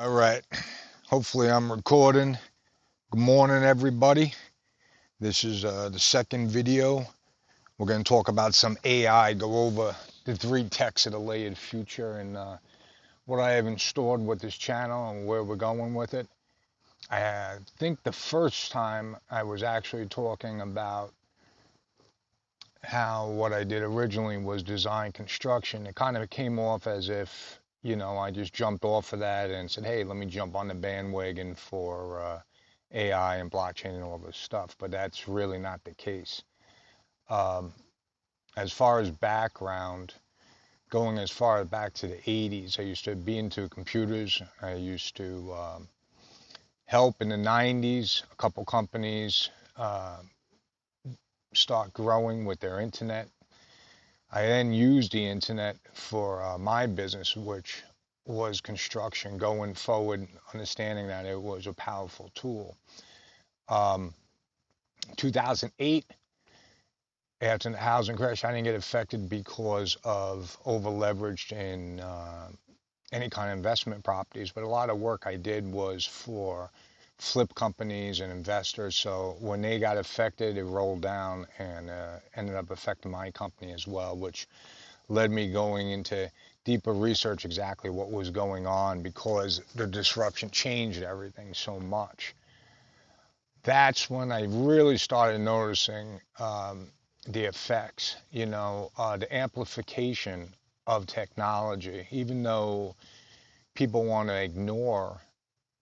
All right. Hopefully I'm recording. Good morning, everybody. This is the second video. We're going to talk about some AI, go over the three techs of the layered future and what I have in store with this channel and where we're going with it. I think the first time I was actually talking about how what I did originally was design construction. It kind of came off as if, I just jumped off of that and said, hey, let me jump on the bandwagon for AI and blockchain and all this stuff. But that's really not the case. Um, as far as background, going as far back to the 80s, I used to be into computers. I used to help in the 90s, a couple companies start growing with their internet. I then used the internet for my business, which was construction, going forward, understanding that it was a powerful tool. Um, 2008, after the housing crash, I didn't get affected because of over leveraged in any kind of investment properties, but a lot of work I did was for flip companies and investors. So when they got affected, it rolled down and ended up affecting my company as well, which led me going into deeper research exactly what was going on because the disruption changed everything so much. That's when I really started noticing the effects, the amplification of technology, even though people want to ignore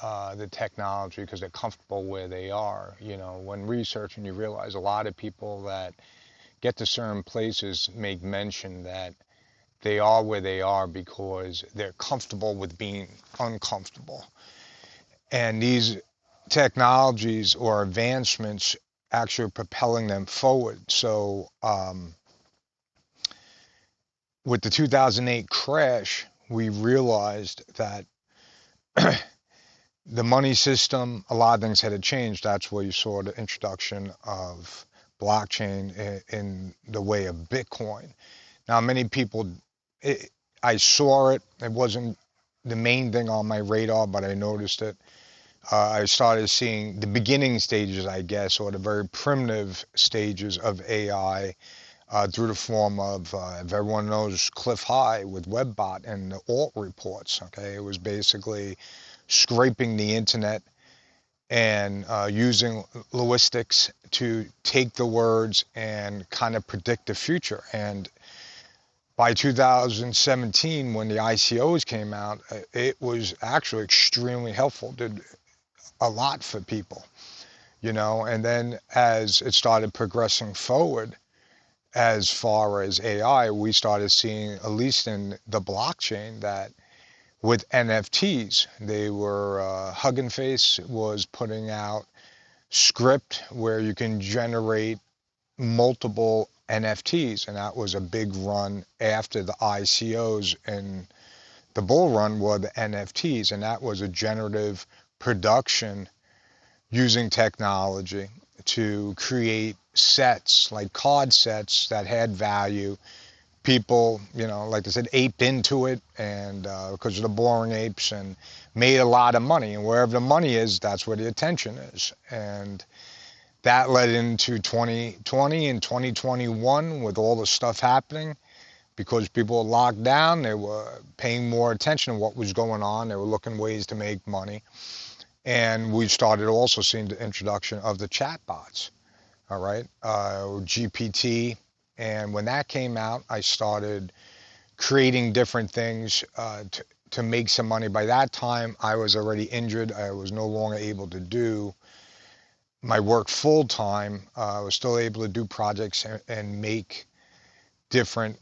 the technology because they're comfortable where they are. When researching, you realize a lot of people that get to certain places make mention that they are where they are because they're comfortable with being uncomfortable. And these technologies or advancements actually are propelling them forward. So with the 2008 crash, we realized that the money system, a lot of things had to change. That's where you saw the introduction of blockchain in the way of Bitcoin. Now, many people, it, I saw it. It wasn't the main thing on my radar, but I noticed it. I started seeing the beginning stages, I guess, or the very primitive stages of AI through the form of, if everyone knows Cliff High with WebBot and the alt reports, okay? It was basically scraping the internet and using linguistics to take the words and kind of predict the future. And by 2017, when the ICOs came out, it was actually extremely helpful, did a lot for people, and then as it started progressing forward, as far as AI, we started seeing, at least in the blockchain, that with NFTs, they were, Hugging Face was putting out script where you can generate multiple NFTs, and that was a big run after the ICOs, and the bull run were the NFTs, and that was a generative production using technology to create sets, like card sets that had value. People, like I said, aped into it, and because of the boring apes, and made a lot of money. And wherever the money is, that's where the attention is. And that led into 2020 and 2021 with all the stuff happening. Because people were locked down, they were paying more attention to what was going on. They were looking ways to make money. And we started also seeing the introduction of the chatbots, all right, GPT. And when that came out, I started creating different things to make some money. By that time, I was already injured. I was no longer able to do my work full time. I was still able to do projects and make different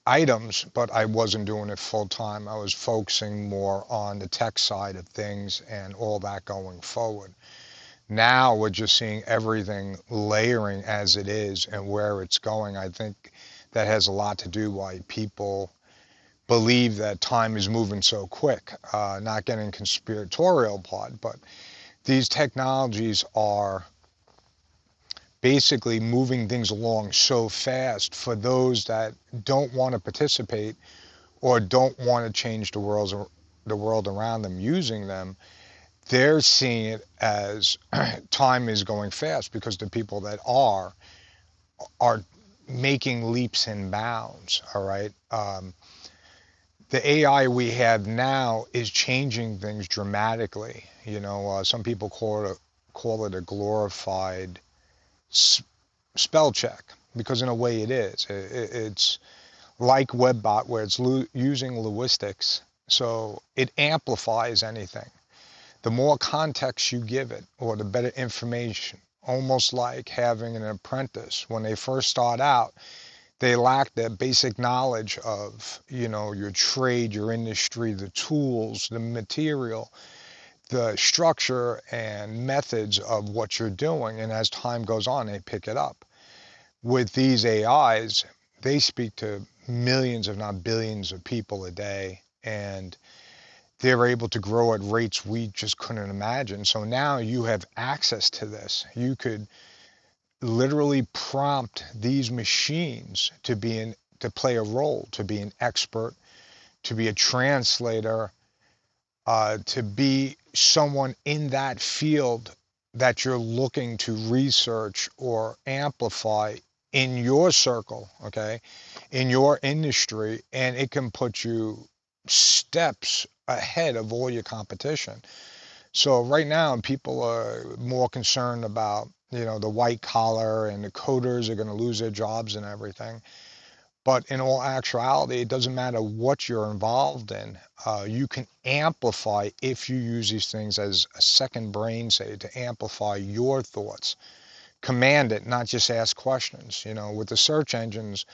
items, but I wasn't doing it full time. I was focusing more on the tech side of things and all that going forward. Now we're just seeing everything layering as it is and where it's going. I think that has a lot to do why people believe that time is moving so quick. Not getting conspiratorial part, but these technologies are basically moving things along so fast for those that don't want to participate or don't want to change the the world around them using them, they're seeing it as time is going fast because the people that are making leaps and bounds. All right. The AI we have now is changing things dramatically. Some people call it a glorified spell check because in a way it is. It's like WebBot where it's using linguistics, so it amplifies anything. The more context you give it, or the better information. Almost like having an apprentice. When they first start out, they lack that basic knowledge of, your trade, your industry, the tools, the material, the structure and methods of what you're doing. And as time goes on, they pick it up. With these AIs, they speak to millions, if not billions, of people a day. And they're able to grow at rates we just couldn't imagine. So now you have access to this. You could literally prompt these machines to play a role, to be an expert, to be a translator, to be someone in that field that you're looking to research or amplify in your circle, okay, in your industry, and it can put you steps ahead of all your competition. So right now, people are more concerned about, the white collar and the coders are going to lose their jobs and everything. But in all actuality, it doesn't matter what you're involved in. You can amplify if you use these things as a second brain, say, to amplify your thoughts. Command it, not just ask questions. With the search engines,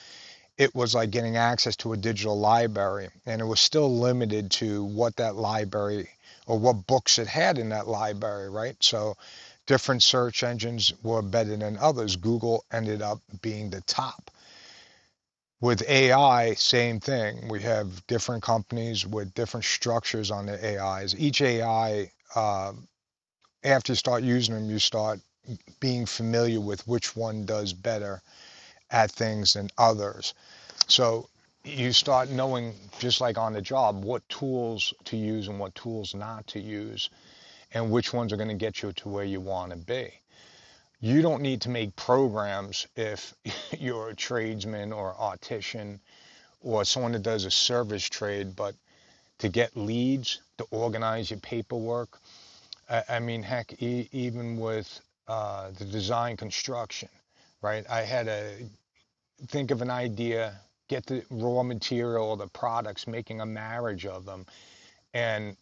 it was like getting access to a digital library, and it was still limited to what that library or what books it had in that library, right? So different search engines were better than others. Google ended up being the top. With AI, same thing. We have different companies with different structures on the AIs. Each AI, after you start using them, you start being familiar with which one does better at things than others. So you start knowing, just like on the job, what tools to use and what tools not to use, and which ones are going to get you to where you want to be. You don't need to make programs if you're a tradesman or optician or someone that does a service trade, but to get leads, to organize your paperwork. I mean, heck, even with the design construction, right? I had to think of an idea, get the raw material or the products, making a marriage of them, and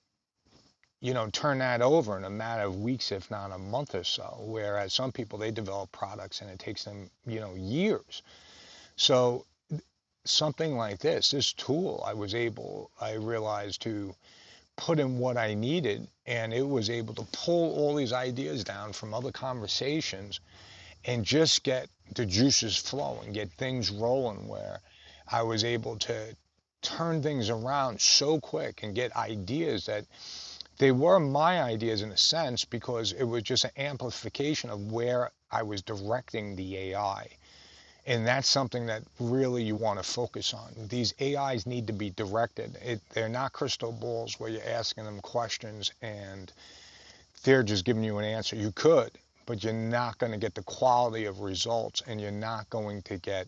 turn that over in a matter of weeks, if not a month or so. Whereas some people, they develop products and it takes them, years. So something like this tool, I realized to put in what I needed, and it was able to pull all these ideas down from other conversations and just get the juices flowing, get things rolling, where I was able to turn things around so quick and get ideas that they were my ideas in a sense, because it was just an amplification of where I was directing the AI. And that's something that really you want to focus on. These AIs need to be directed. They're not crystal balls where you're asking them questions and they're just giving you an answer. You could, but you're not going to get the quality of results, and you're not going to get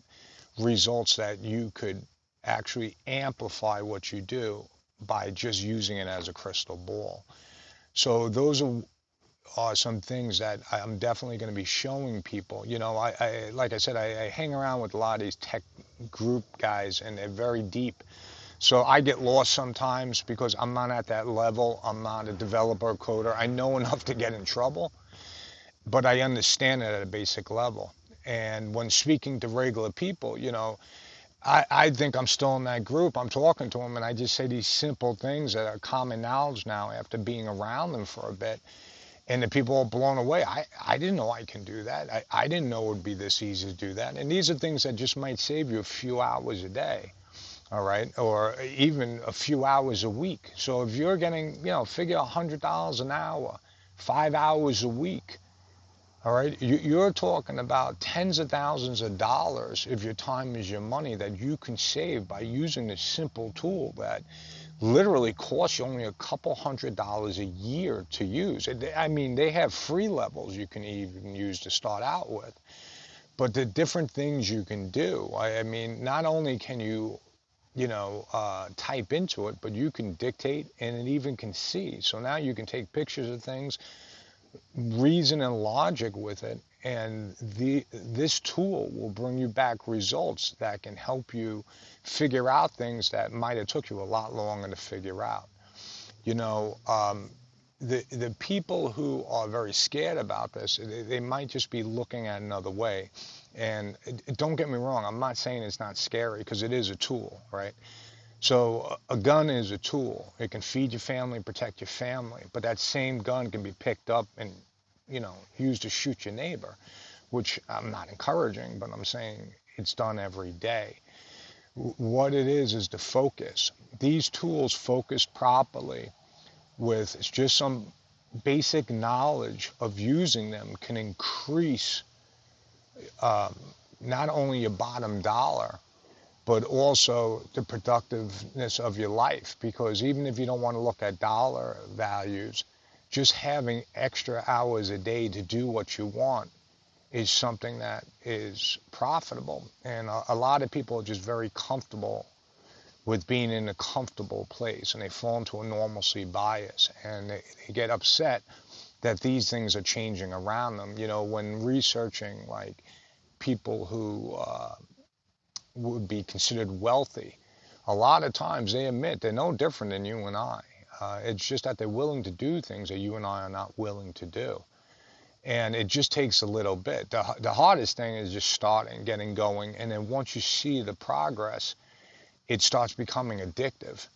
results that you could actually amplify what you do by just using it as a crystal ball. So those are some things that I'm definitely going to be showing people. Like I said, I hang around with a lot of these tech group guys, and they're very deep. So I get lost sometimes because I'm not at that level. I'm not a developer coder. I know enough to get in trouble, but I understand it at a basic level. And when speaking to regular people, I think I'm still in that group. I'm talking to them, and I just say these simple things that are common knowledge now after being around them for a bit. And the people are blown away. I didn't know I can do that. I didn't know it would be this easy to do that. And these are things that just might save you a few hours a day, all right, or even a few hours a week. So if you're getting, figure $100 an hour, 5 hours a week, all right, you're talking about tens of thousands of dollars if your time is your money that you can save by using this simple tool that literally costs you only a couple $100s a year to use. I mean, they have free levels you can even use to start out with. But the different things you can do, I mean, not only can you, type into it, but you can dictate and it even can see. So now you can take pictures of things, reason and logic with it, and this tool will bring you back results that can help you figure out things that might have took you a lot longer to figure out. You know, the people who are very scared about this, they might just be looking at another way. And don't get me wrong, I'm not saying it's not scary because it is a tool, right? So a gun is a tool. It can feed your family, protect your family, but that same gun can be picked up and, used to shoot your neighbor, which I'm not encouraging, but I'm saying it's done every day. What it is the focus. These tools focused properly with just some basic knowledge of using them can increase not only your bottom dollar, but also the productiveness of your life. Because even if you don't want to look at dollar values, just having extra hours a day to do what you want is something that is profitable. And a lot of people are just very comfortable with being in a comfortable place, and they fall into a normalcy bias, and they get upset that these things are changing around them. When researching like people who would be considered wealthy, a lot of times they admit they're no different than you and I. It's just that they're willing to do things that you and I are not willing to do. And it just takes a little bit. The hardest thing is just starting, getting going, and then once you see the progress, it starts becoming addictive.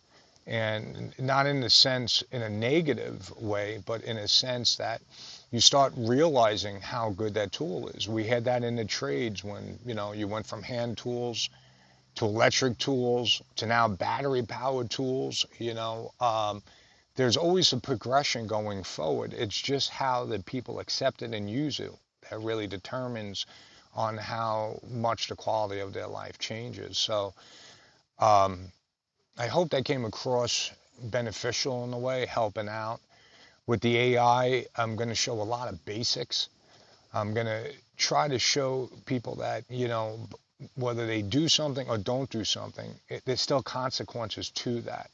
And not in the sense, in a negative way, but in a sense that you start realizing how good that tool is. We had that in the trades when, you went from hand tools to electric tools to now battery powered tools. There's always a progression going forward. It's just how the people accept it and use it that really determines on how much the quality of their life changes. So I hope that came across beneficial in a way, helping out. With the AI, I'm going to show a lot of basics. I'm going to try to show people that, whether they do something or don't do something, there's still consequences to that.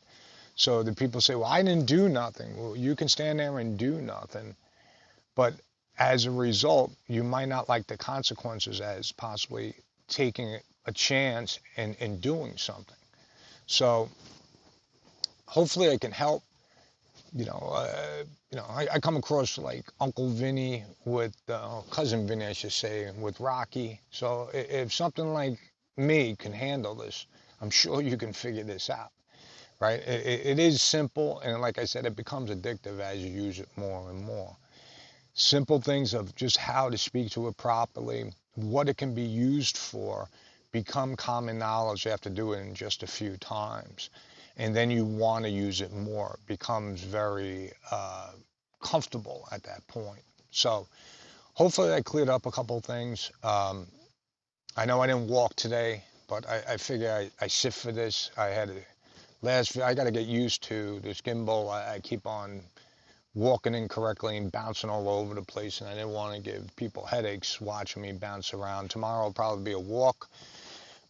So the people say, well, I didn't do nothing. Well, you can stand there and do nothing. But as a result, you might not like the consequences as possibly taking a chance and doing something. So hopefully I can help. I come across like Uncle Vinny with cousin Vinny, I should say, with Rocky. So if something like me can handle this, I'm sure you can figure this out, right? It is simple, and like I said, it becomes addictive as you use it more and more. Simple things of just how to speak to it properly, what it can be used for, become common knowledge. You have to do it in just a few times. And then you want to use it more. It becomes very comfortable at that point. So hopefully I cleared up a couple of things. I know I didn't walk today, but I figure I sit for this. I got to get used to this gimbal. I keep on walking incorrectly and bouncing all over the place, and I didn't want to give people headaches watching me bounce around. Tomorrow will probably be a walk,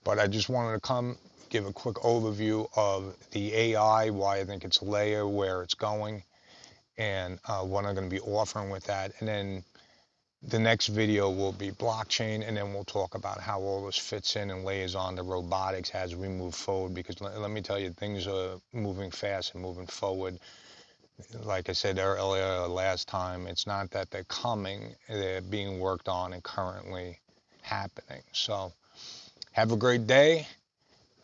but I just wanted to come give a quick overview of the AI, why I think it's a layer, where it's going, and what I'm going to be offering with that. And then the next video will be blockchain, and then we'll talk about how all this fits in and layers on to robotics as we move forward, because let me tell you, things are moving fast and moving forward. Like I said earlier, last time, it's not that they're coming, they're being worked on and currently happening. So have a great day,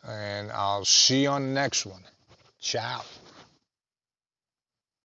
and I'll see you on the next one. Ciao.